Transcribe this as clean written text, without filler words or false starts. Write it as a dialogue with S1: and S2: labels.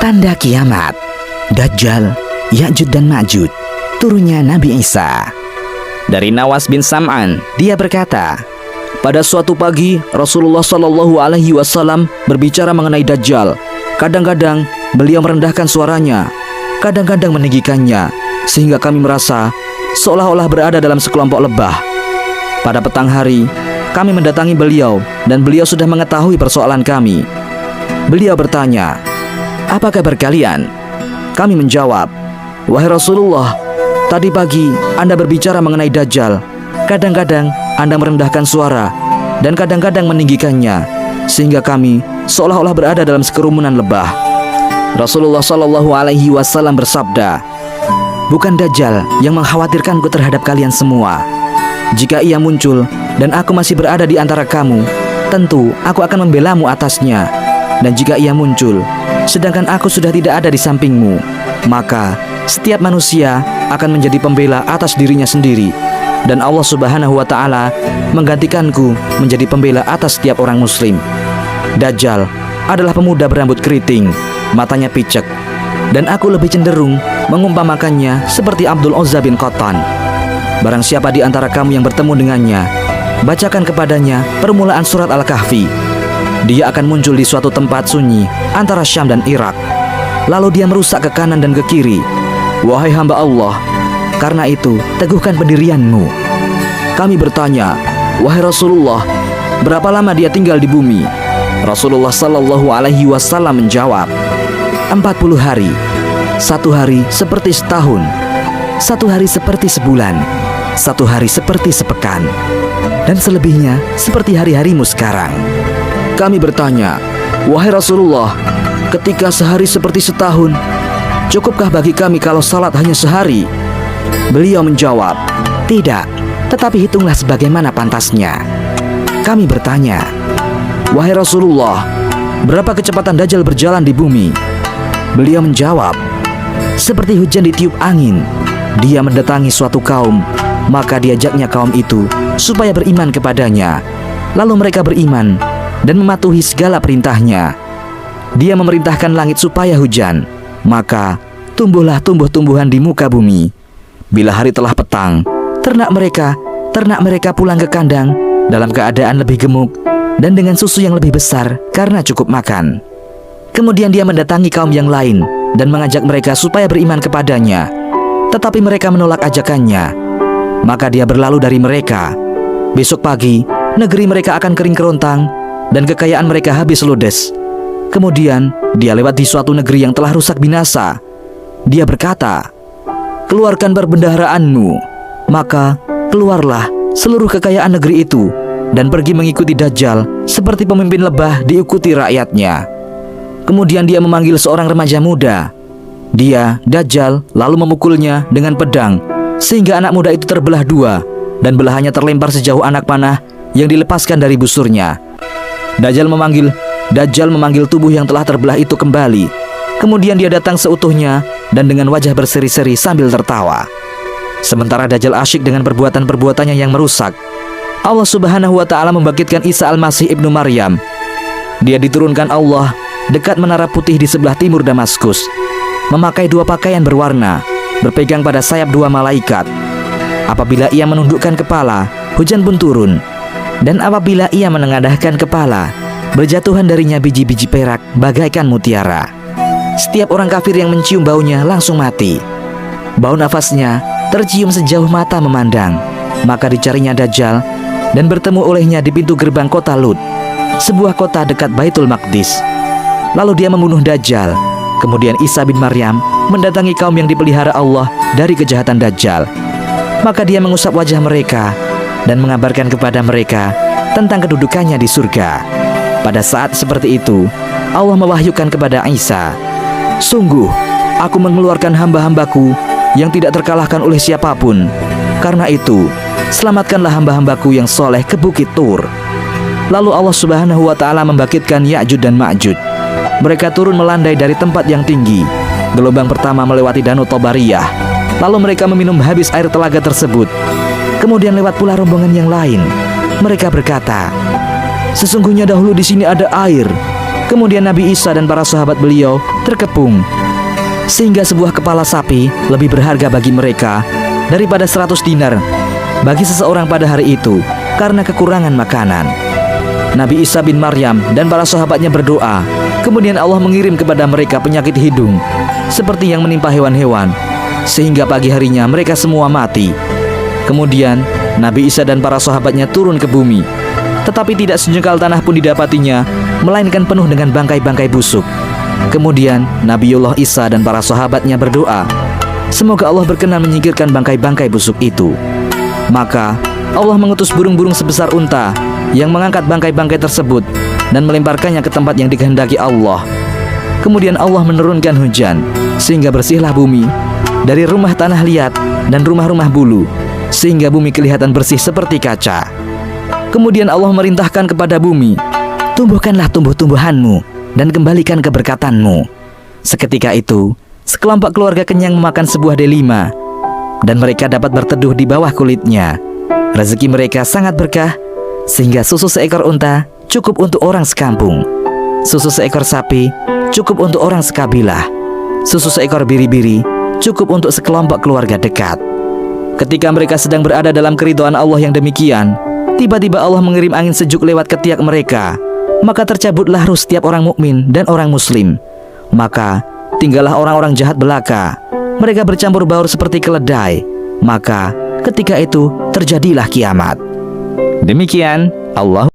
S1: Tanda kiamat, Dajjal, Ya'juj dan Ma'juj, turunnya Nabi Isa. Dari Nawas bin Sam'an, dia berkata, pada suatu pagi Rasulullah Shallallahu Alaihi Wasallam berbicara mengenai Dajjal. Kadang-kadang beliau merendahkan suaranya, kadang-kadang meninggikannya, sehingga kami merasa seolah-olah berada dalam sekelompok lebah. Pada petang hari, kami mendatangi beliau dan beliau sudah mengetahui persoalan kami. Beliau bertanya, apa kabar kalian? Kami menjawab, wahai Rasulullah, tadi pagi Anda berbicara mengenai Dajjal. Kadang-kadang Anda merendahkan suara dan kadang-kadang meninggikannya, sehingga kami seolah-olah berada dalam sekerumunan lebah. Rasulullah Shallallahu Alaihi Wasallam bersabda, bukan Dajjal yang mengkhawatirkanku terhadap kalian semua. Jika ia muncul dan aku masih berada di antara kamu, tentu aku akan membelamu atasnya. Dan jika ia muncul sedangkan aku sudah tidak ada di sampingmu, maka setiap manusia akan menjadi pembela atas dirinya sendiri, dan Allah Subhanahu wa Ta'ala menggantikanku menjadi pembela atas setiap orang muslim. Dajjal adalah pemuda berambut keriting, matanya picek, dan aku lebih cenderung mengumpamakannya seperti Abdul Uzza bin Qatan. Barang siapa di antara kamu yang bertemu dengannya, bacakan kepadanya permulaan surat Al-Kahfi. Dia akan muncul di suatu tempat sunyi antara Syam dan Irak. Lalu dia merusak ke kanan dan ke kiri. Wahai hamba Allah, karena itu teguhkan pendirianmu. Kami bertanya, wahai Rasulullah, berapa lama dia tinggal di bumi? Rasulullah Sallallahu Alaihi Wasallam menjawab, 40 hari. Satu hari seperti setahun, satu hari seperti sebulan, satu hari seperti sepekan, dan selebihnya seperti hari-harimu sekarang. Kami bertanya, wahai Rasulullah, ketika sehari seperti setahun, cukupkah bagi kami kalau salat hanya sehari? Beliau menjawab, tidak, tetapi hitunglah sebagaimana pantasnya. Kami bertanya, wahai Rasulullah, berapa kecepatan Dajjal berjalan di bumi? Beliau menjawab, seperti hujan ditiup angin. Dia mendatangi suatu kaum, maka diajaknya kaum itu supaya beriman kepadanya. Lalu mereka beriman dan mematuhi segala perintahnya. Dia memerintahkan langit supaya hujan, maka tumbuhlah tumbuh-tumbuhan di muka bumi. Bila hari telah petang, ternak mereka pulang ke kandang dalam keadaan lebih gemuk dan dengan susu yang lebih besar karena cukup makan. Kemudian dia mendatangi kaum yang lain dan mengajak mereka supaya beriman kepadanya, tetapi mereka menolak ajakannya. Maka dia berlalu dari mereka. Besok pagi, negeri mereka akan kering kerontang dan kekayaan mereka habis ludes. Kemudian dia lewat di suatu negeri yang telah rusak binasa. Dia berkata, keluarkan perbendaharaanmu. Maka keluarlah seluruh kekayaan negeri itu dan pergi mengikuti Dajjal seperti pemimpin lebah diikuti rakyatnya. Kemudian dia memanggil seorang remaja muda. Dia, Dajjal, lalu memukulnya dengan pedang sehingga anak muda itu terbelah dua dan belahannya terlempar sejauh anak panah yang dilepaskan dari busurnya. Dajjal memanggil tubuh yang telah terbelah itu kembali. Kemudian dia datang seutuhnya dan dengan wajah berseri-seri sambil tertawa. Sementara Dajjal asyik dengan perbuatan-perbuatannya yang merusak, Allah Subhanahu wa Ta'ala membangkitkan Isa Al-Masih ibnu Maryam. Dia diturunkan Allah dekat menara putih di sebelah timur Damaskus, memakai dua pakaian berwarna, berpegang pada sayap dua malaikat. Apabila ia menundukkan kepala, hujan pun turun, dan apabila ia menengadahkan kepala, berjatuhan darinya biji-biji perak bagaikan mutiara. Setiap orang kafir yang mencium baunya langsung mati. Bau nafasnya tercium sejauh mata memandang. Maka dicarinya Dajjal dan bertemu olehnya di pintu gerbang kota Lut, sebuah kota dekat Baitul Maqdis. Lalu dia membunuh Dajjal. Kemudian Isa bin Maryam mendatangi kaum yang dipelihara Allah dari kejahatan Dajjal. Maka dia mengusap wajah mereka dan mengabarkan kepada mereka tentang kedudukannya di surga. Pada saat seperti itu, Allah mewahyukan kepada Isa, sungguh, aku mengeluarkan hamba-hambaku yang tidak terkalahkan oleh siapapun. Karena itu, selamatkanlah hamba-hambaku yang soleh ke Bukit Tur. Lalu Allah Subhanahu wa Ta'ala membangkitkan Ya'juj dan Ma'juj. Mereka turun melandai dari tempat yang tinggi. Gelombang pertama melewati Danau Tobariyah. Lalu mereka meminum habis air telaga tersebut. Kemudian lewat pula rombongan yang lain. Mereka berkata, sesungguhnya dahulu di sini ada air. Kemudian Nabi Isa dan para sahabat beliau terkepung, sehingga sebuah kepala sapi lebih berharga bagi mereka daripada 100 dinar bagi seseorang pada hari itu karena kekurangan makanan. Nabi Isa bin Maryam dan para sahabatnya berdoa. Kemudian Allah mengirim kepada mereka penyakit hidung seperti yang menimpa hewan-hewan, sehingga pagi harinya mereka semua mati. Kemudian Nabi Isa dan para sahabatnya turun ke bumi, tetapi tidak sejengkal tanah pun didapatinya, melainkan penuh dengan bangkai-bangkai busuk. Kemudian Nabiullah Isa dan para sahabatnya berdoa, semoga Allah berkenan menyingkirkan bangkai-bangkai busuk itu. Maka Allah mengutus burung-burung sebesar unta yang mengangkat bangkai-bangkai tersebut dan melemparkannya ke tempat yang dikehendaki Allah. Kemudian Allah menurunkan hujan, sehingga bersihlah bumi dari rumah tanah liat dan rumah-rumah bulu, sehingga bumi kelihatan bersih seperti kaca. Kemudian Allah merintahkan kepada bumi, tumbuhkanlah tumbuh-tumbuhanmu dan kembalikan keberkatanmu. Seketika itu, sekelompok keluarga kenyang memakan sebuah delima, dan mereka dapat berteduh di bawah kulitnya. Rezeki mereka sangat berkah, sehingga susu seekor unta cukup untuk orang sekampung, susu seekor sapi cukup untuk orang sekabilah, susu seekor biri-biri cukup untuk sekelompok keluarga dekat. Ketika mereka sedang berada dalam keridhaan Allah yang demikian, tiba-tiba Allah mengirim angin sejuk lewat ketiak mereka, maka tercabutlah ruh setiap orang mukmin dan orang muslim. Maka tinggallah orang-orang jahat belaka, mereka bercampur baur seperti keledai. Maka ketika itu terjadilah kiamat. Demikian Allah